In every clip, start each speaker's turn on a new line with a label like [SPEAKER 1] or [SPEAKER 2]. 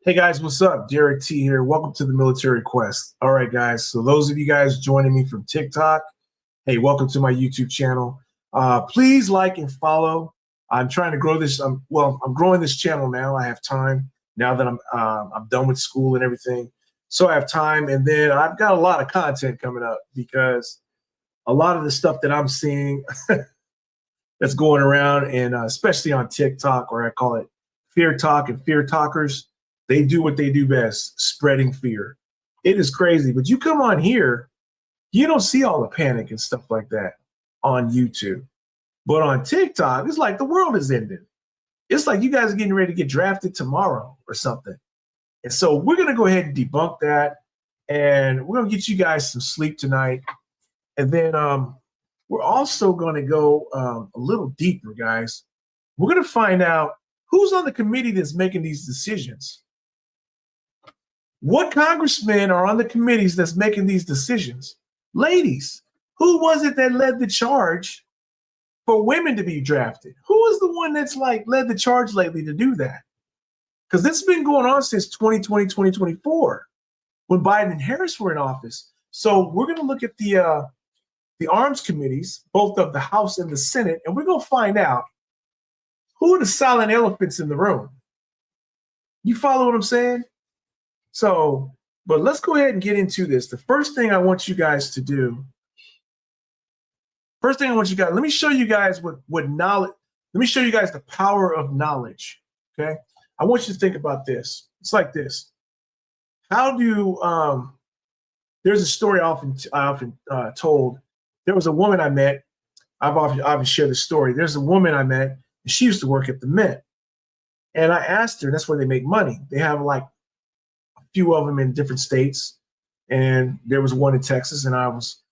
[SPEAKER 1] Hey guys, what's up? Derek T here. Welcome to the Military Quest. All right, guys. So those of you guys joining me from TikTok, hey, welcome to my YouTube channel. Please like and follow. I'm trying to grow this. I'm growing this channel now. I have time now that I'm done with school and everything. So I have time, and then I've got a lot of content coming up because a lot of the stuff that I'm seeing that's going around, and especially on TikTok, or I call it Fear Tok and Fear Talkers. They do what they do best, spreading fear. It is crazy, but you come on here, you don't see all the panic and stuff like that on YouTube. But on TikTok, it's like the world is ending. It's like you guys are getting ready to get drafted tomorrow or something. And so we're going to go ahead and debunk that. And we're going to get you guys some sleep tonight. And then we're also going to go a little deeper, guys. We're going to find out who's on the committee that's making these decisions. What congressmen are on the committees that's making these decisions? Ladies, who was it that led the charge for women to be drafted? Who is the one that's like led the charge lately to do that? Because this has been going on since 2020, 2024, when Biden and Harris were in office. So we're going to look at the arms committees, both of the House and the Senate, and we're going to find out who are the silent elephants in the room. You follow what I'm saying? So, but let's go ahead and get into this. The first thing I want you guys to do, let me show you guys what knowledge, let me show you guys the power of knowledge, okay? I want you to think about this. It's like this. How do, there's a story I often told. There was a woman I met. I've often shared the story. There's a woman I met, and she used to work at the Mint. And I asked her, and that's where they make money. They have like few of them in different states, and there was one in Texas. And I was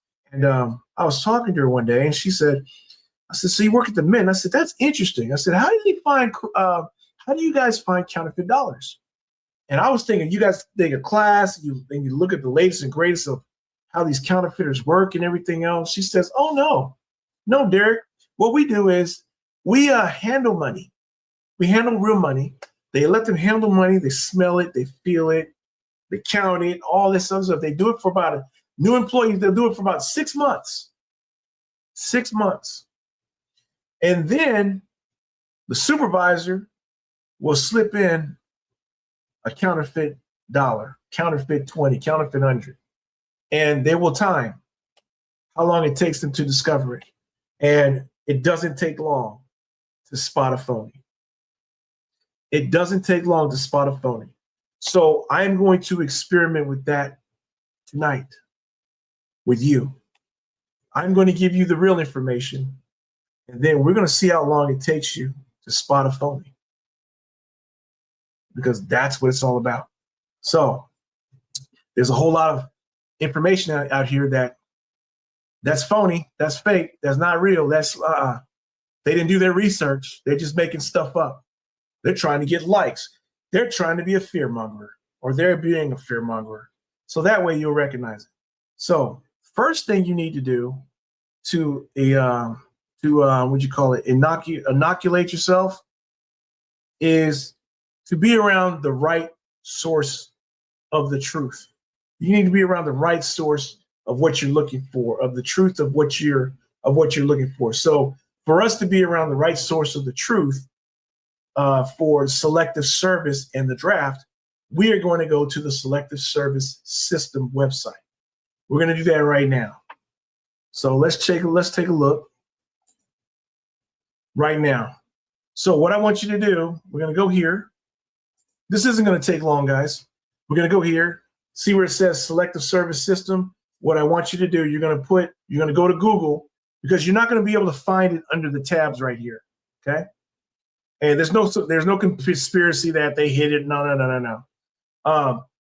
[SPEAKER 1] talking to her one day, and she said, "I said, so you work at the Mint?" I said, "That's interesting." I said, "How do you guys find counterfeit dollars?" And I was thinking, you guys take a class, and you look at the latest and greatest of how these counterfeiters work and everything else. She says, "Oh no, Derek. What we do is we handle money. We handle real money. They let them handle money. They smell it. They feel it. They count it, all this other stuff. They do it for about new employees. They'll do it for about 6 months. 6 months. And then the supervisor will slip in a counterfeit dollar, counterfeit 20, counterfeit 100. And they will time how long it takes them to discover it. And it doesn't take long to spot a phony. It doesn't take long to spot a phony. So I'm going to experiment with that tonight with you. I'm going to give you the real information, and then we're going to see how long it takes you to spot a phony, because that's what it's all about. So there's a whole lot of information out here that's phony, that's fake, that's not real, that's they didn't do their research. They're just making stuff up. They're trying to get likes. They're trying to be a fearmonger, or they're being a fearmonger. So that way you'll recognize it. So first thing you need to do to inoculate yourself is to be around the right source of the truth. You need to be around the right source of what you're looking for, of the truth of what you're looking for. So for us to be around the right source of the truth, for Selective Service and the draft, we are going to go to the Selective Service System website. We're going to do that right now. So let's take a look right now. So what I want you to do, we're going to go here. This isn't going to take long, guys. We're going to go here, see where it says Selective Service System. What I want you to do, you're going to go to Google, because you're not going to be able to find it under the tabs right here. Okay. And there's no conspiracy that they hid it. No.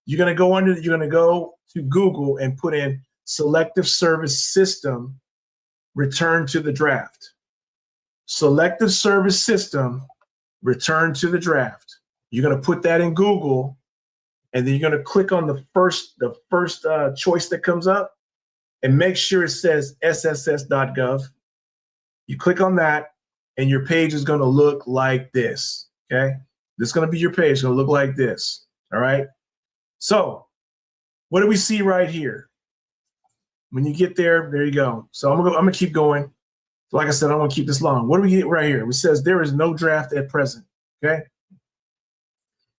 [SPEAKER 1] You're gonna go to Google and put in Selective Service System, return to the draft. Selective Service System, return to the draft. You're gonna put that in Google, and then you're gonna click on the first choice that comes up, and make sure it says sss.gov. You click on that, and your page is going to look like this, okay? This is going to be your page. It's going to look like this. All right. So what do we see right here? When you get there, there you go. So I'm gonna keep going. Like I said, I don't want to keep this long. What do we get right here? It says there is no draft at present. Okay.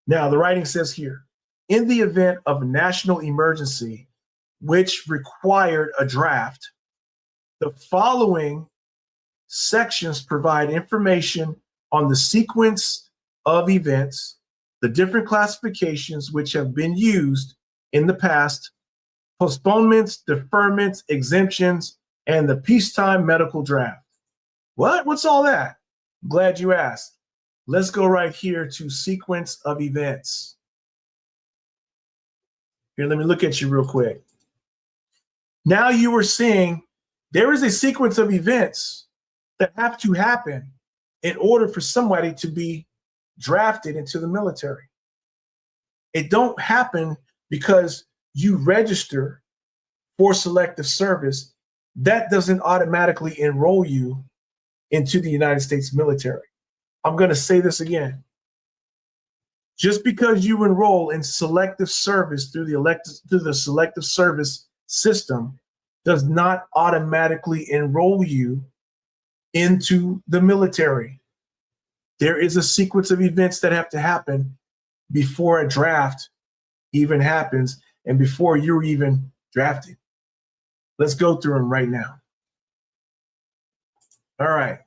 [SPEAKER 1] Now the writing says here, in the event of a national emergency, which required a draft, the following sections provide information on the sequence of events, the different classifications which have been used in the past, postponements, deferments, exemptions, and the peacetime medical draft. What? What's all that? Glad you asked. Let's go right here to sequence of events. Here, let me look at you real quick. Now you are seeing there is a sequence of events that have to happen in order for somebody to be drafted into the military. It don't happen because you register for selective service. That doesn't automatically enroll you into the United States military. I'm going to say this again. Just because you enroll in selective service through the selective service system does not automatically enroll you into the military. There is a sequence of events that have to happen before a draft even happens and before you're even drafted. Let's go through them right now. All right.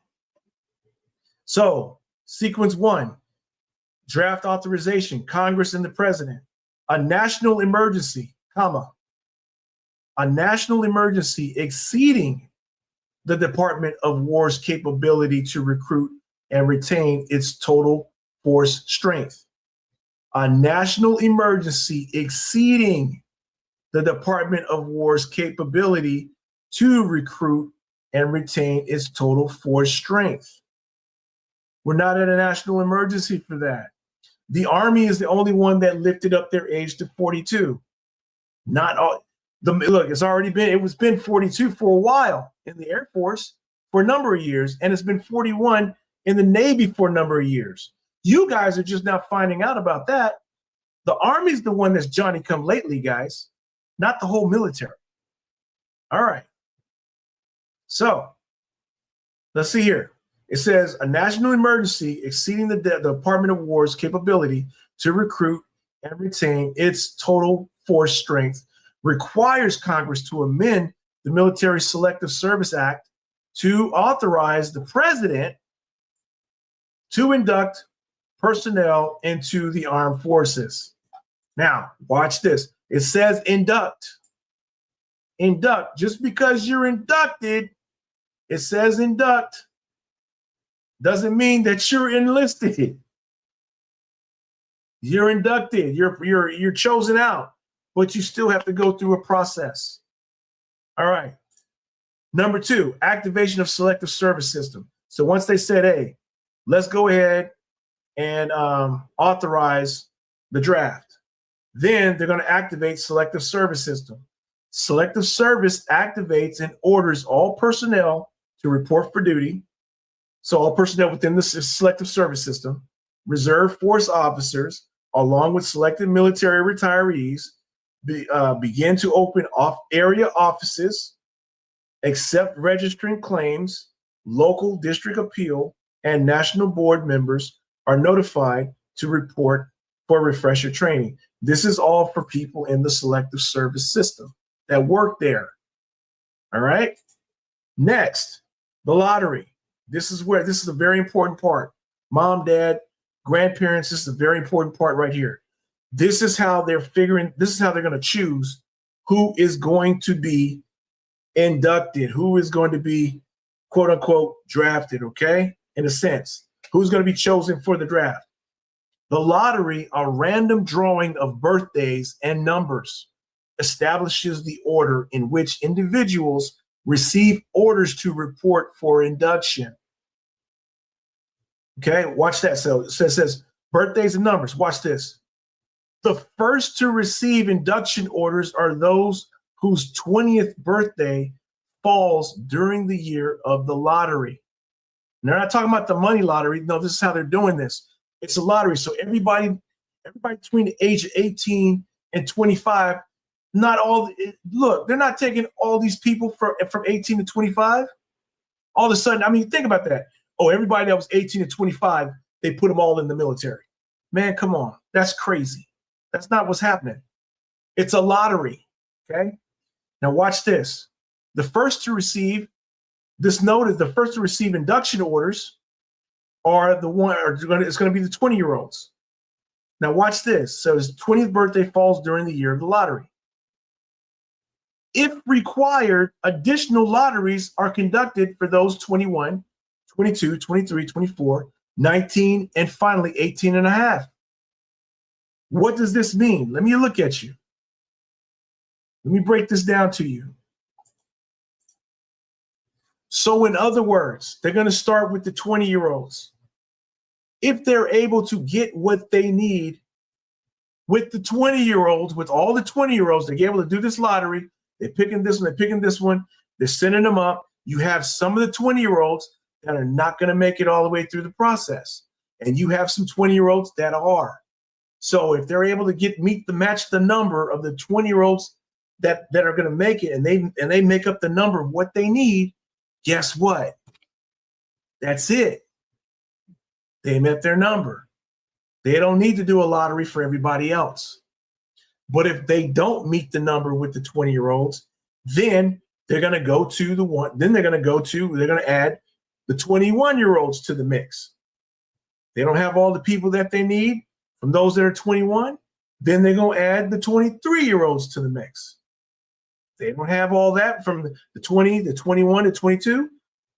[SPEAKER 1] So, sequence 1, draft authorization, Congress and the president. A national emergency, comma, a national emergency exceeding the Department of War's capability to recruit and retain its total force strength. A national emergency exceeding the Department of War's capability to recruit and retain its total force strength. We're not at a national emergency for that. The Army is the only one that lifted up their age to 42. Not all. Look, it's been 42 for a while in the Air Force for a number of years, and it's been 41 in the Navy for a number of years. You guys are just now finding out about that. The Army's the one that's Johnny come lately, guys, not the whole military. All right. So let's see here. It says a national emergency exceeding the Department of War's capability to recruit and retain its total force strength requires Congress to amend the Military Selective Service Act to authorize the president to induct personnel into the armed forces. Now, watch this. It says induct. Induct. Just because you're inducted, it says induct, doesn't mean that you're enlisted. You're inducted. You're chosen out, but you still have to go through a process. All right. Number 2, activation of selective service system. So once they said, hey, let's go ahead and authorize the draft, then they're going to activate selective service system. Selective service activates and orders all personnel to report for duty. So all personnel within the selective service system, reserve force officers, along with selected military retirees, begin to open area offices, accept registering claims, local district appeal, and national board members are notified to report for refresher training. This is all for people in the selective service system that work there. All right. Next, the lottery. This is a very important part. Mom, dad, grandparents, this is a very important part right here. This is how they're going to choose who is going to be inducted, who is going to be, quote unquote, drafted, okay? In a sense, who's going to be chosen for the draft. The lottery, a random drawing of birthdays and numbers, establishes the order in which individuals receive orders to report for induction. Okay, watch that. So it says birthdays and numbers. Watch this. The first to receive induction orders are those whose 20th birthday falls during the year of the lottery. And they're not talking about the money lottery. No, this is how they're doing this. It's a lottery. So everybody Everybody between the age of 18 and 25, not all, look, they're not taking all these people from 18 to 25. All of a sudden, I mean, think about that. Oh, everybody that was 18 to 25, they put them all in the military. Man, come on. That's crazy. That's not what's happening. It's a lottery, okay? Now watch this. The first to receive this notice, the first to receive induction orders are it's going to be the 20-year-olds. Now watch this. So his 20th birthday falls during the year of the lottery. If required, additional lotteries are conducted for those 21, 22, 23, 24, 19, and finally 18 and a half. What does this mean? Let me look at you. Let me break this down to you. So in other words, they're going to start with the 20-year-olds. If they're able to get what they need with the 20-year-olds, with all the 20-year-olds, they're able to do this lottery. They're picking this one, they're picking this one, they're sending them up. You have some of the 20-year-olds that are not going to make it all the way through the process. And you have some 20-year-olds that are. So if they're able to match the number of the 20-year-olds that are going to make it, and they make up the number of what they need, guess what? That's it. They met their number. They don't need to do a lottery for everybody else. But if they don't meet the number with the 20-year-olds, then they're going to go to the one. Then they're going to add the 21-year-olds to the mix. They don't have all the people that they need from those that are 21. Then they're going to add the 23-year-olds to the mix. They don't have all that from the 20, the 21, the 22.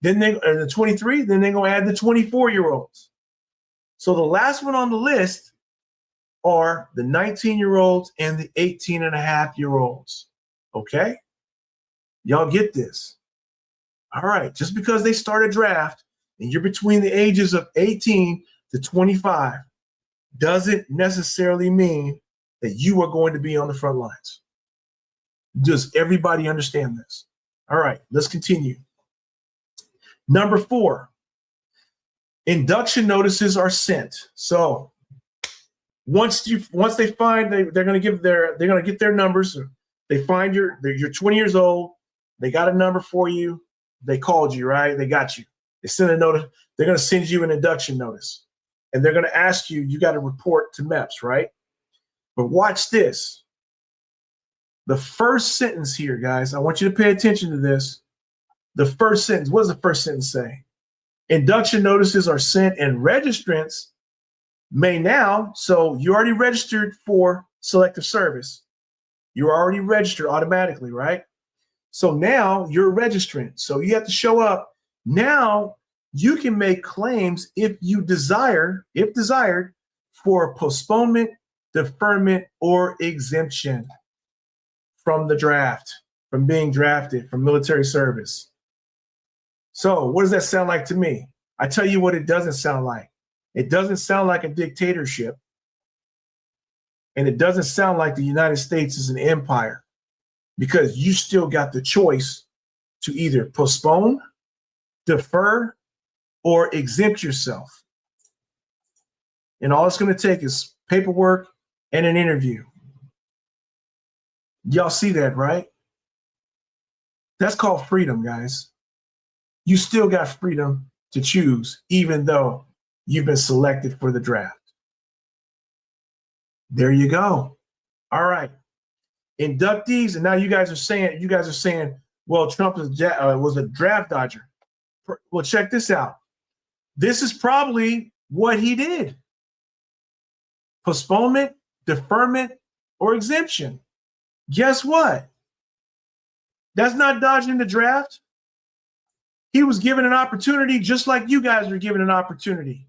[SPEAKER 1] Then the 23. Then they're going to add the 24-year-olds. So the last one on the list are the 19-year-olds and the 18-and-a-half-year-olds. Okay? Y'all get this. All right. Just because they start a draft and you're between the ages of 18 to 25 doesn't necessarily mean that you are going to be on the front lines. Does everybody understand this? All right, let's continue. Number 4, induction notices are sent. So once they find they're going to get their numbers. They find you're 20 years old. They got a number for you. They called you, right? They got you. They send a notice. They're going to send you an induction notice, and they're going to ask you. You got to report to MEPS, right? But watch this. The first sentence here, guys, I want you to pay attention to this. The first sentence, what does the first sentence say? Induction notices are sent and registrants may now, so you already registered for Selective Service. You're already registered automatically, right? So now you're a registrant. So you have to show up. Now you can make claims if desired, for postponement, deferment, or exemption from the draft, from being drafted, from military service. So what does that sound like to me? I tell you what it doesn't sound like. It doesn't sound like a dictatorship. And it doesn't sound like the United States is an empire, because you still got the choice to either postpone, defer, or exempt yourself. And all it's going to take is paperwork and an interview. Y'all see that, right? That's called freedom, guys. You still got freedom to choose, even though you've been selected for the draft. There you go. All right. Inductees, and now you guys are saying, well, Trump was a draft dodger. Well, check this out. This is probably what he did. Postponement, deferment, or exemption. Guess what? That's not dodging the draft. He was given an opportunity just like you guys were given an opportunity.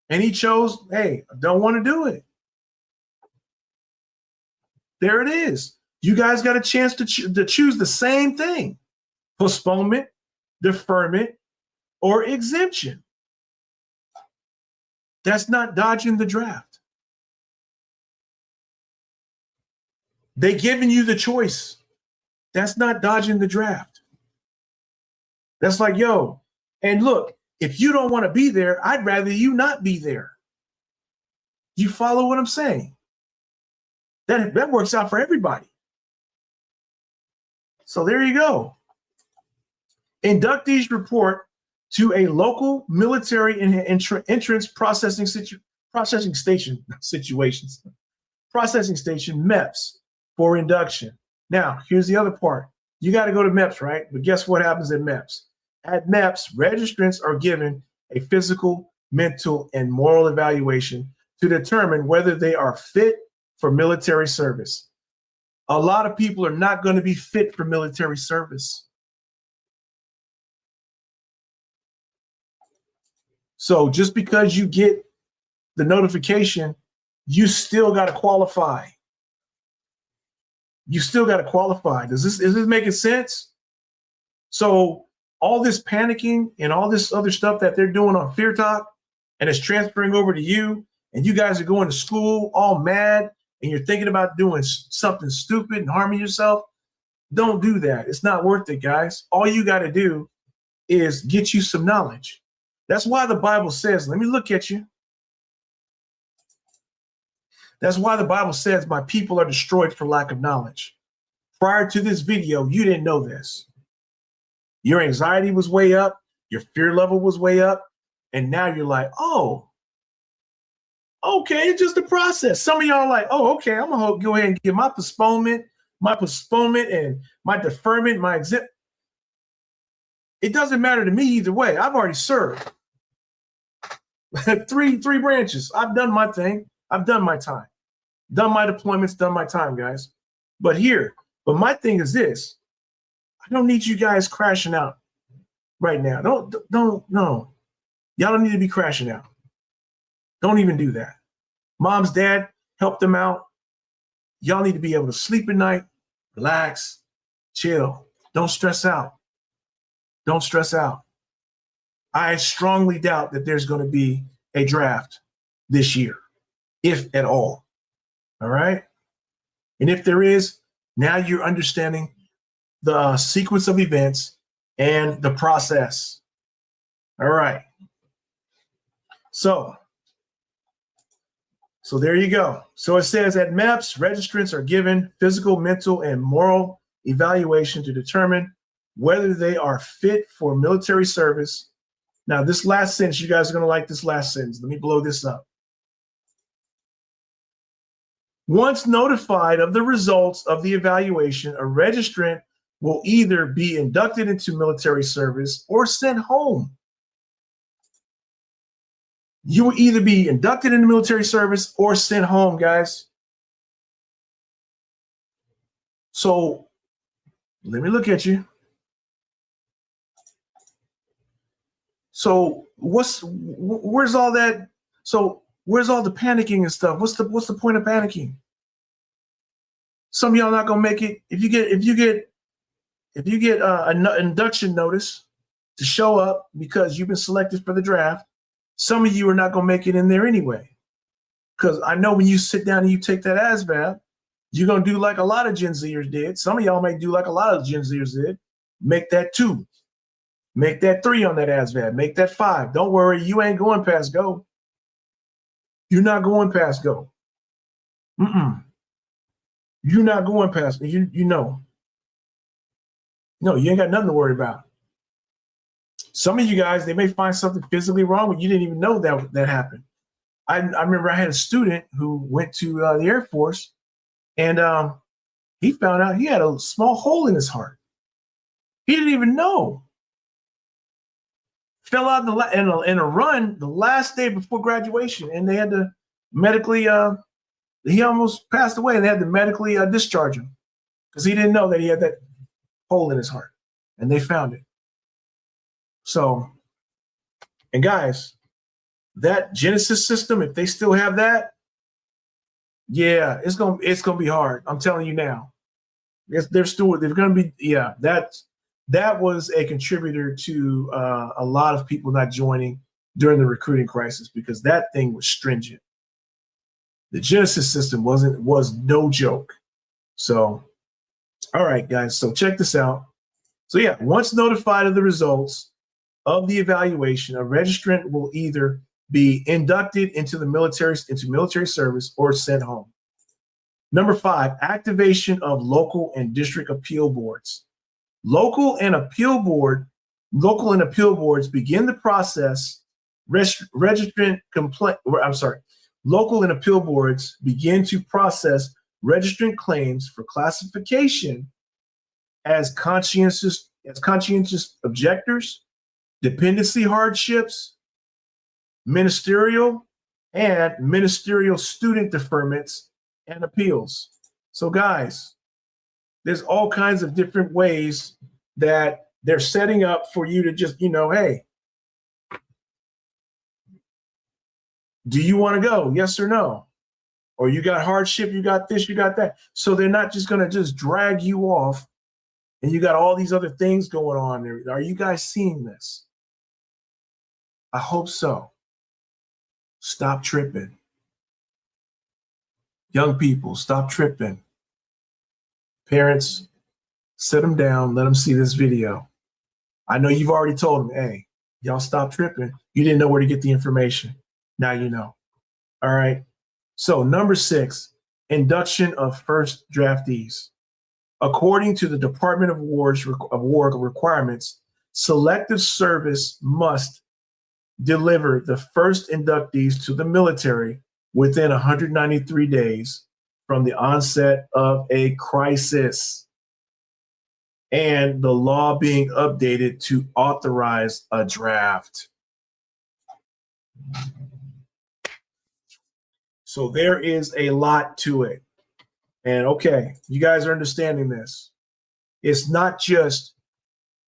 [SPEAKER 1] And he chose, hey, I don't want to do it. There it is. You guys got a chance to choose the same thing. Postponement, deferment, or exemption. That's not dodging the draft. They giving you the choice. That's not dodging the draft. That's like, yo, and look, if you don't want to be there, I'd rather you not be there. You follow what I'm saying? That works out for everybody. So there you go. Inductees report to a local military entrance processing station, MEPS, for induction. Now, here's the other part. You got to go to MEPS, right? But guess what happens at MEPS? At MEPS, registrants are given a physical, mental, and moral evaluation to determine whether they are fit for military service. A lot of people are not going to be fit for military service. So just because you get the notification, you still got to qualify. You still got to qualify. Is this making sense? So all this panicking and all this other stuff that they're doing on Fear Tok, and it's transferring over to you, and you guys are going to school all mad, and you're thinking about doing something stupid and harming yourself, don't do that. It's not worth it, guys. All you got to do is get you some knowledge. That's why the Bible says, let me look at you. That's why the Bible says my people are destroyed for lack of knowledge. Prior to this video, you didn't know this. Your anxiety was way up. Your fear level was way up. And now you're like, oh, okay, it's just a process. Some of y'all are like, oh, okay, I'm going to go ahead and get my postponement and my deferment, my exempt. It doesn't matter to me either way. I've already served. three branches. I've done my thing. I've done my time. Done my deployments, done my time, guys. But my thing is this. I don't need you guys crashing out right now. No. Y'all don't need to be crashing out. Don't even do that. Moms, dad, help them out. Y'all need to be able to sleep at night, relax, chill. Don't stress out. Don't stress out. I strongly doubt that there's going to be a draft this year, if at all. All right. And if there is, now you're understanding the sequence of events and the process. All right. So there you go. So it says at MEPS, registrants are given physical, mental, and moral evaluation to determine whether they are fit for military service. Now, this last sentence, you guys are going to like this last sentence. Let me blow this up. Once notified of the results of the evaluation, a registrant will either be inducted into military service or sent home. You will either be inducted into military service or sent home, guys. So let me look at you. So where's all that? So where's all the panicking and stuff? What's the point of panicking? Some of y'all not gonna make it. If you get an induction notice to show up because you've been selected for the draft, some of you are not gonna make it in there anyway. Because I know when you sit down and you take that ASVAB, you're gonna do like a lot of Gen Zers did. Some of y'all may do like a lot of Gen Zers did. Make that 2. Make that 3 on that ASVAB. Make that 5. Don't worry, you ain't going past go. You're not going past go. You're not going past. You know. No, you ain't got nothing to worry about. Some of you guys, they may find something physically wrong, but you didn't even know that happened. I remember I had a student who went to the Air Force, and he found out he had a small hole in his heart. He didn't even know. Fell out in a run the last day before graduation, and they had to medically. He almost passed away, and they had to medically discharge him because he didn't know that he had that hole in his heart, and they found it. So, and guys, that Genesis system, if they still have that, yeah, it's gonna be hard. I'm telling you now. They're gonna be, yeah. That was a contributor to a lot of people not joining during the recruiting crisis because that thing was stringent. The Genesis system was no joke. So, all right, guys. So check this out. So yeah, once notified of the results of the evaluation, a registrant will either be inducted into military service or sent home. Number 5, activation of local and district appeal boards. Local and appeal boards begin the process. Local and appeal boards begin to process registrant claims for classification as conscientious objectors, dependency hardships, ministerial student deferments, and appeals. So guys, there's all kinds of different ways that they're setting up for you to just, hey, do you want to go? Yes or no? Or you got hardship, you got this, you got that. So they're not just going to just drag you off and you got all these other things going on there. Are you guys seeing this? I hope so. Stop tripping. Young people, stop tripping. Parents, sit them down, let them see this video. I know you've already told them, hey, y'all stop tripping. You didn't know where to get the information. Now you know. All right. So number 6, induction of first draftees. According to the Department of War requirements, Selective Service must deliver the first inductees to the military within 193 days from the onset of a crisis and the law being updated to authorize a draft. So there is a lot to it. And okay, you guys are understanding this. It's not just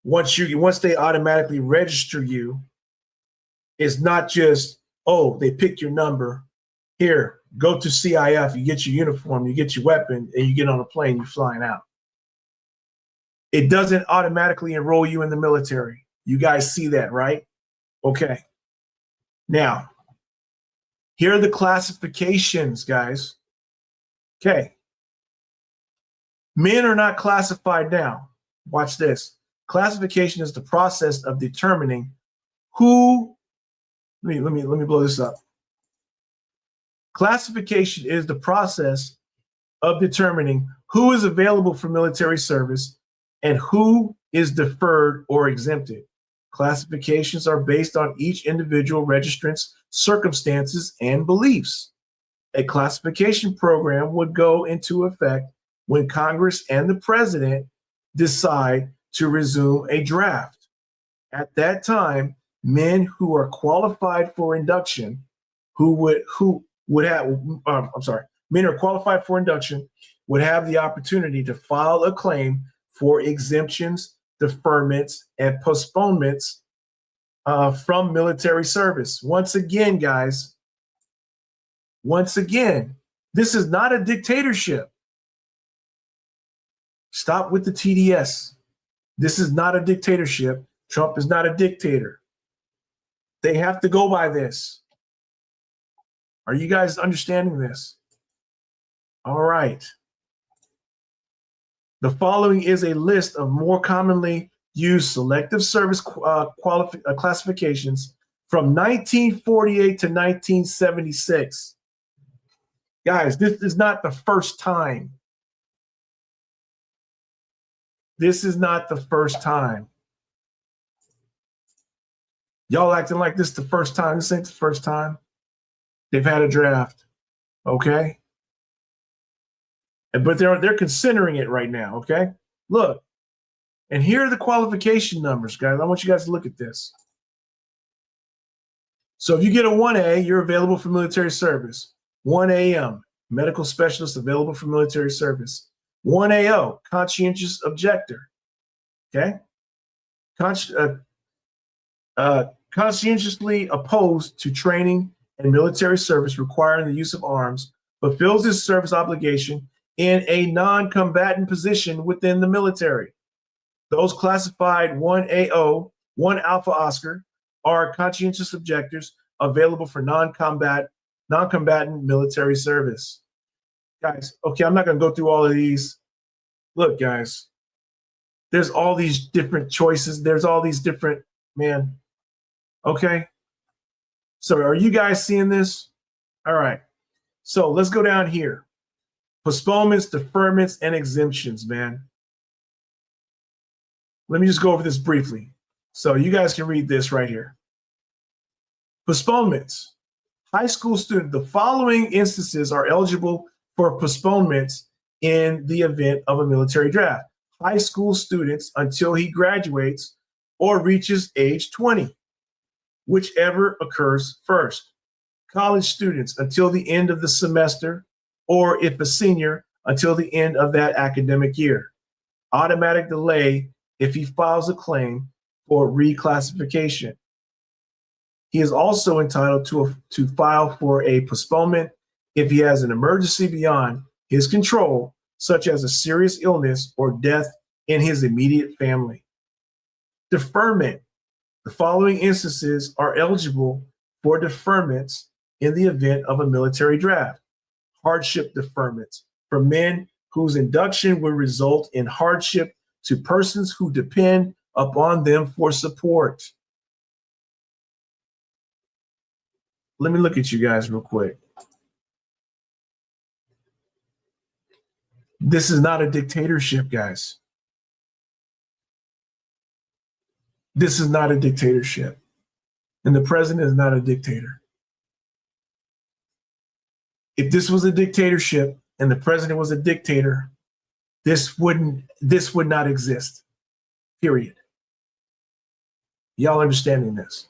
[SPEAKER 1] once they automatically register you, it's not just, oh, they pick your number. Here, go to CIF, you get your uniform, you get your weapon, and you get on a plane, you're flying out. It doesn't automatically enroll you in the military. You guys see that, right? Okay. Now, here are the classifications, guys. Okay. Men are not classified now. Watch this. Classification is the process of determining who, let me blow this up. Classification is the process of determining who is available for military service and who is deferred or exempted. Classifications are based on each individual registrant's circumstances and beliefs. A classification program would go into effect when Congress and the president decide to resume a draft. At that time, men who are qualified for induction, men who are qualified for induction would have the opportunity to file a claim for exemptions, deferments, and postponements from military service. Once again, guys, this is not a dictatorship. Stop with the TDS. This is not a dictatorship. Trump is not a dictator. They have to go by this. Are you guys understanding this? All right. The following is a list of more commonly used selective service classifications from 1948 to 1976. Guys, this is not the first time. This is not the first time. Y'all acting like this is the first time. This ain't the first time. They've had a draft. Okay? But they're considering it right now, okay? Look. And here are the qualification numbers, guys. I want you guys to look at this. So if you get a 1A, you're available for military service. 1AM, medical specialist available for military service. 1AO, conscientious objector. Okay? Conscientiously opposed to training and military service requiring the use of arms, fulfills his service obligation in a non-combatant position within the military. Those classified 1AO, 1 Alpha Oscar, are conscientious objectors available for non-combatant military service. Guys, okay, I'm not going to go through all of these. Look, guys, there's all these different choices. There's all these different, man, okay? So are you guys seeing this? All right. So let's go down here. Postponements, deferments, and exemptions, man. Let me just go over this briefly. So you guys can read this right here. Postponements. High school student, the following instances are eligible for postponements in the event of a military draft. High school students until he graduates or reaches age 20, whichever occurs first. College students until the end of the semester, or if a senior, until the end of that academic year. Automatic delay if he files a claim for reclassification. He is also entitled to file for a postponement if he has an emergency beyond his control, such as a serious illness or death in his immediate family. Deferment. The following instances are eligible for deferments in the event of a military draft. Hardship deferments for men whose induction would result in hardship to persons who depend upon them for support. Let me look at you guys real quick. This is not a dictatorship, guys. This is not a dictatorship. And the president is not a dictator. If this was a dictatorship and the president was a dictator, this would not exist. Period. Y'all understanding this?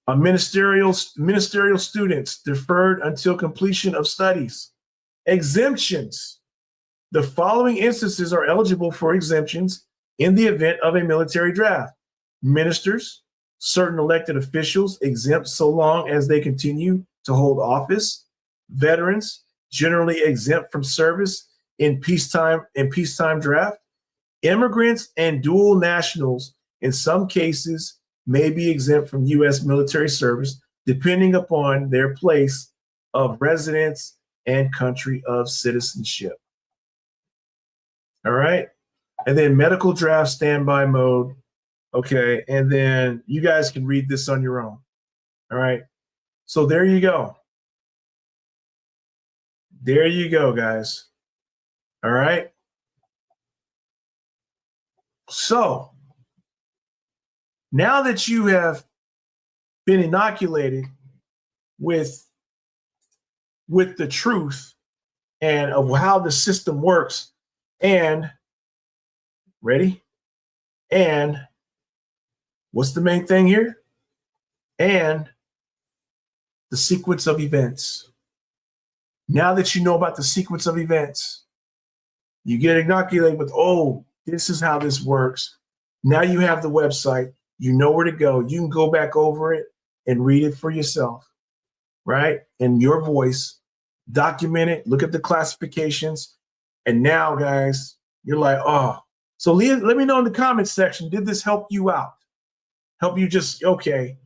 [SPEAKER 1] Ministerial students deferred until completion of studies. Exemptions. The following instances are eligible for exemptions in the event of a military draft. Ministers, certain elected officials exempt so long as they continue to hold office. Veterans, generally exempt from service in peacetime draft. Immigrants and dual nationals, in some cases, may be exempt from U.S. military service, depending upon their place of residence and country of citizenship. All right. And then medical draft standby mode. Okay. And then you guys can read this on your own. All right. So there you go. There you go, guys. All right. So now that you have been inoculated with the truth and of how the system works, and ready? And what's the main thing here? And the sequence of events. Now that you know about the sequence of events, you get inoculated with, oh, this is how this works. Now you have the website. You know where to go. You can go back over it and read it for yourself, right? In your voice, document it, look at the classifications. And now, guys, you're like, oh. So let me know in the comments section, did this help you out? Help you just, okay.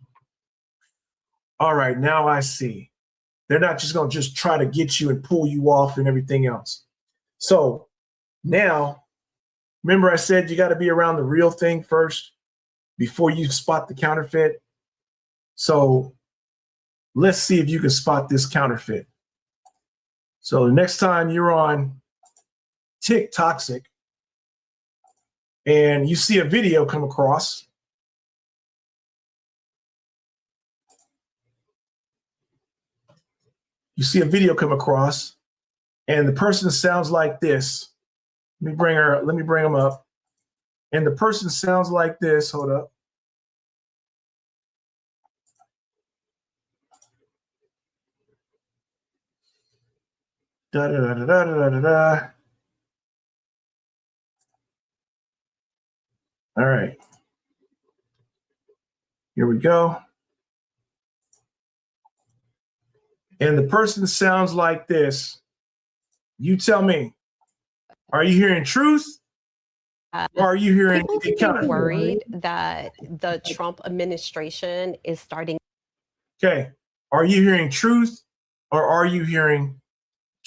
[SPEAKER 1] All right, now I see. They're not just going to just try to get you and pull you off and everything else. So now, remember I said you got to be around the real thing first before you spot the counterfeit. So let's see if you can spot this counterfeit. So the next time you're on TikTok and you see a video come across, and the person sounds like this. Let me bring them up. And the person sounds like this. Hold up. Da da da da da da da da. All right. Here we go. And the person sounds like this. You tell me, are you hearing truth? Or are you hearing a counterfeit?
[SPEAKER 2] Worried that the Trump administration is starting.
[SPEAKER 1] Okay. Are you hearing truth or are you hearing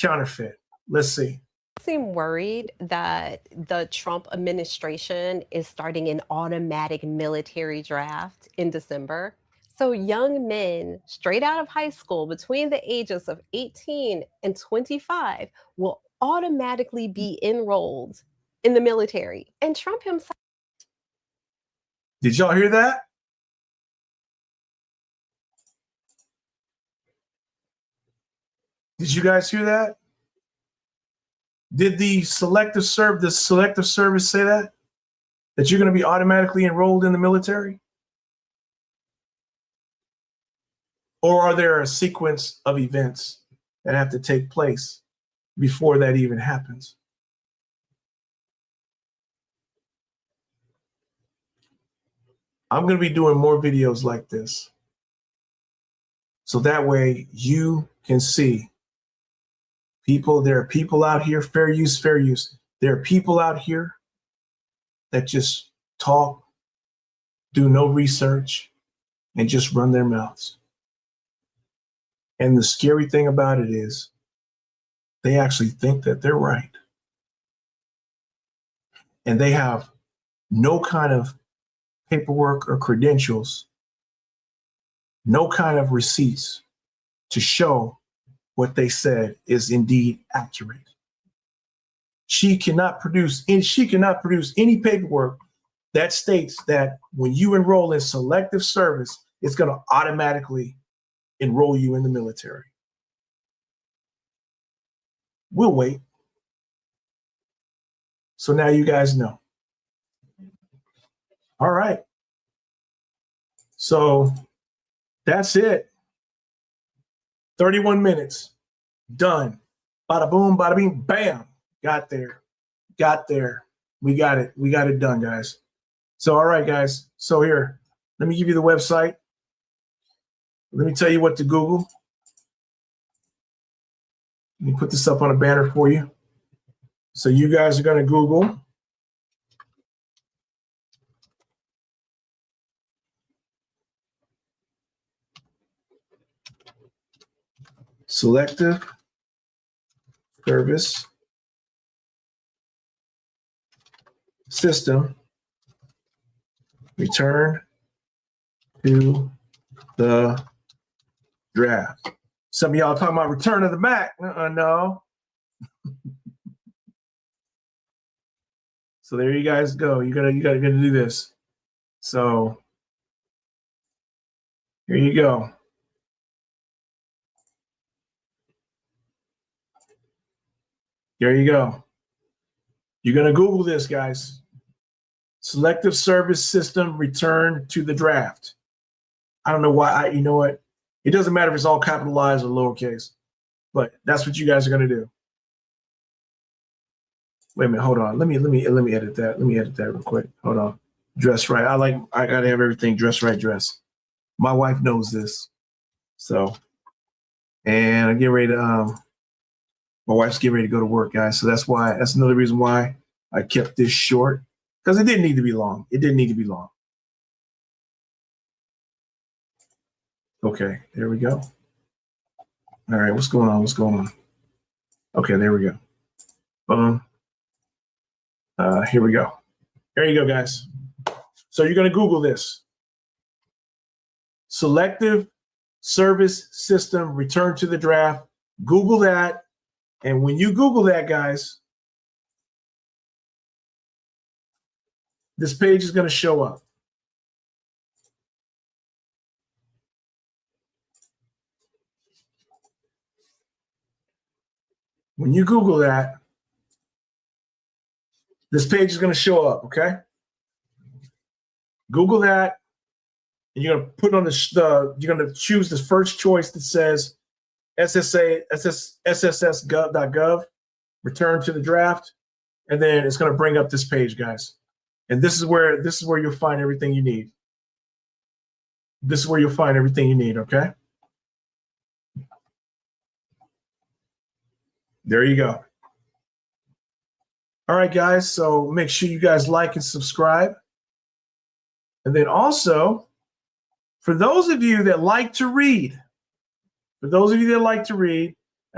[SPEAKER 1] counterfeit? Let's see.
[SPEAKER 2] seem worried that the Trump administration is starting an automatic military draft in December. So young men straight out of high school between the ages of 18 and 25 will automatically be enrolled in the military. And Trump himself.
[SPEAKER 1] Did y'all hear that? Did you guys hear that? Did the Selective Service say that? That you're going to be automatically enrolled in the military? Or are there a sequence of events that have to take place before that even happens? I'm going to be doing more videos like this. So that way you can see people, there are people out here, fair use, fair use. There are people out here that just talk, do no research, and just run their mouths. And the scary thing about it is they actually think that they're right. And they have no kind of paperwork or credentials, no kind of receipts to show what they said is indeed accurate. She cannot produce any paperwork that states that when you enroll in Selective Service, it's going to automatically enroll you in the military. We'll wait. So now you guys know. All right. So that's it. 31 minutes. Done. Bada boom, bada bing, bam. Got there. We got it done, guys. So, all right, guys. So here, let me give you the website. Let me tell you what to Google. Let me put this up on a banner for you. So you guys are going to Google Selective Service System Return to the Draft. Some of y'all talking about return of the Mac. No. So there you guys go. You gotta do this. So here you go. There you go. You're gonna Google this, guys. Selective Service System Return to the Draft. I don't know why. You know what? It doesn't matter if it's all capitalized or lowercase, but that's what you guys are gonna do. Wait a minute, hold on. Let me edit that. Let me edit that real quick. Hold on. Dress right. I gotta have everything dress right, dress. My wife knows this. So, and I get ready to my wife's getting ready to go to work, guys. So that's another reason why I kept this short. Because it didn't need to be long. It didn't need to be long. Okay, there we go. All right, what's going on? Okay, there we go. Here we go. There you go, guys. So you're going to Google this. Selective Service System Return to the Draft. Google that. And when you Google that, guys, this page is going to show up. When you Google that, this page is going to show up, okay? Google that, and you're going to put on you're going to choose the first choice that says sss.gov, return to the draft, and then it's going to bring up this page, guys. And this is where you'll find everything you need. This is where you'll find everything you need, okay? There you go. All right, guys, so make sure you guys like and subscribe. And then also, for those of you that like to read, and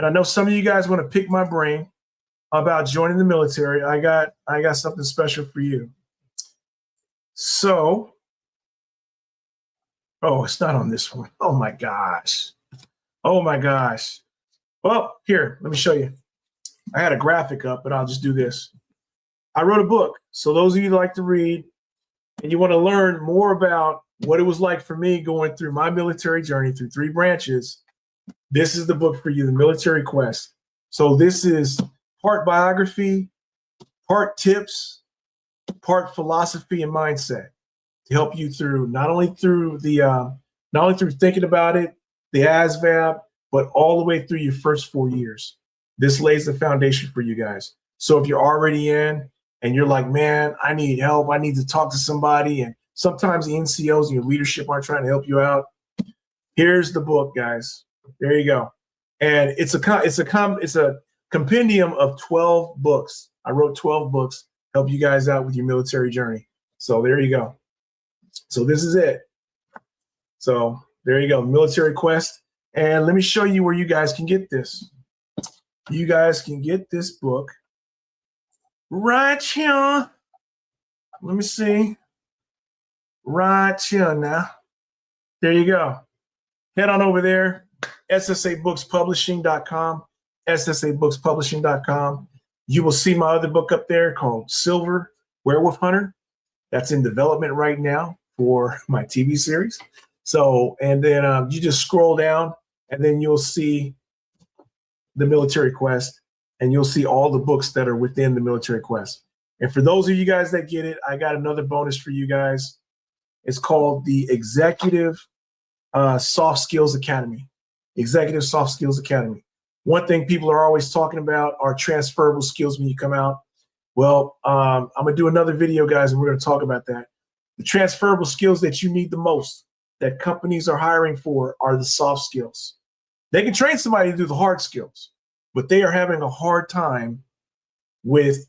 [SPEAKER 1] I know some of you guys want to pick my brain, about joining the military, I got something special for you. So, oh, it's not on this one. Oh my gosh. Oh my gosh. Well, here, let me show you. I had a graphic up, but I'll just do this. I wrote a book. So those of you that like to read and you want to learn more about what it was like for me going through my military journey through 3 branches, this is the book for you, The Military Quest. So this is part biography, part tips, part philosophy and mindset to help you through not only through thinking about it, the ASVAB, but all the way through your first 4 years. This lays the foundation for you guys. So if you're already in and you're like, man, I need help, I need to talk to somebody, and sometimes the NCOs and your leadership aren't trying to help you out, here's the book, guys. There you go. And it's a compendium of 12 books. I wrote 12 books, help you guys out with your military journey. So there you go. So this is it. So there you go, Military Quest. And let me show you where you guys can get this. You guys can get this book right here. Let me see. Right here now. There you go. Head on over there, ssabookspublishing.com, ssabookspublishing.com. You will see my other book up there called Silver Werewolf Hunter. That's in development right now for my TV series. So, and then you just scroll down and then you'll see the Military Quest, and you'll see all the books that are within the Military Quest. And for those of you guys that get it, I got another bonus for you guys. It's called the Executive Soft Skills Academy. Executive Soft Skills Academy. One thing people are always talking about are transferable skills when you come out. Well, I'm gonna do another video, guys, and we're gonna talk about that. The transferable skills that you need the most, that companies are hiring for, are the soft skills. They can train somebody to do the hard skills, but they are having a hard time with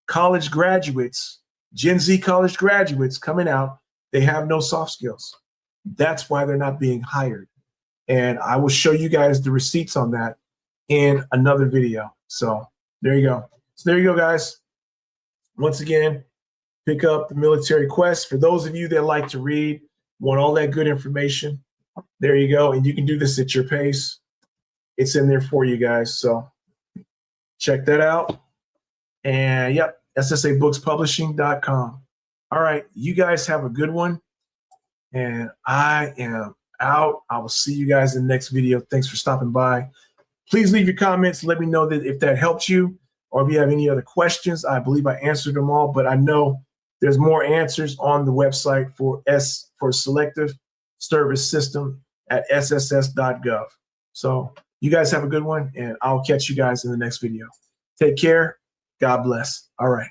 [SPEAKER 1] college graduates, Gen Z college graduates coming out. They have no soft skills. That's why they're not being hired. And I will show you guys the receipts on that in another video. So there you go. So there you go, guys. Once again, pick up the Military Quest. For those of you that like to read, want all that good information, there you go. And you can do this at your pace. It's in there for you guys. So check that out. And yep, ssabookspublishing.com. All right, you guys have a good one. And I am out. I will see you guys in the next video. Thanks for stopping by. Please leave your comments. Let me know that if that helped you, or if you have any other questions. I believe I answered them all, but I know there's more answers on the website for Selective Service System at sss.gov. So you guys have a good one, and I'll catch you guys in the next video. Take care. God bless. All right.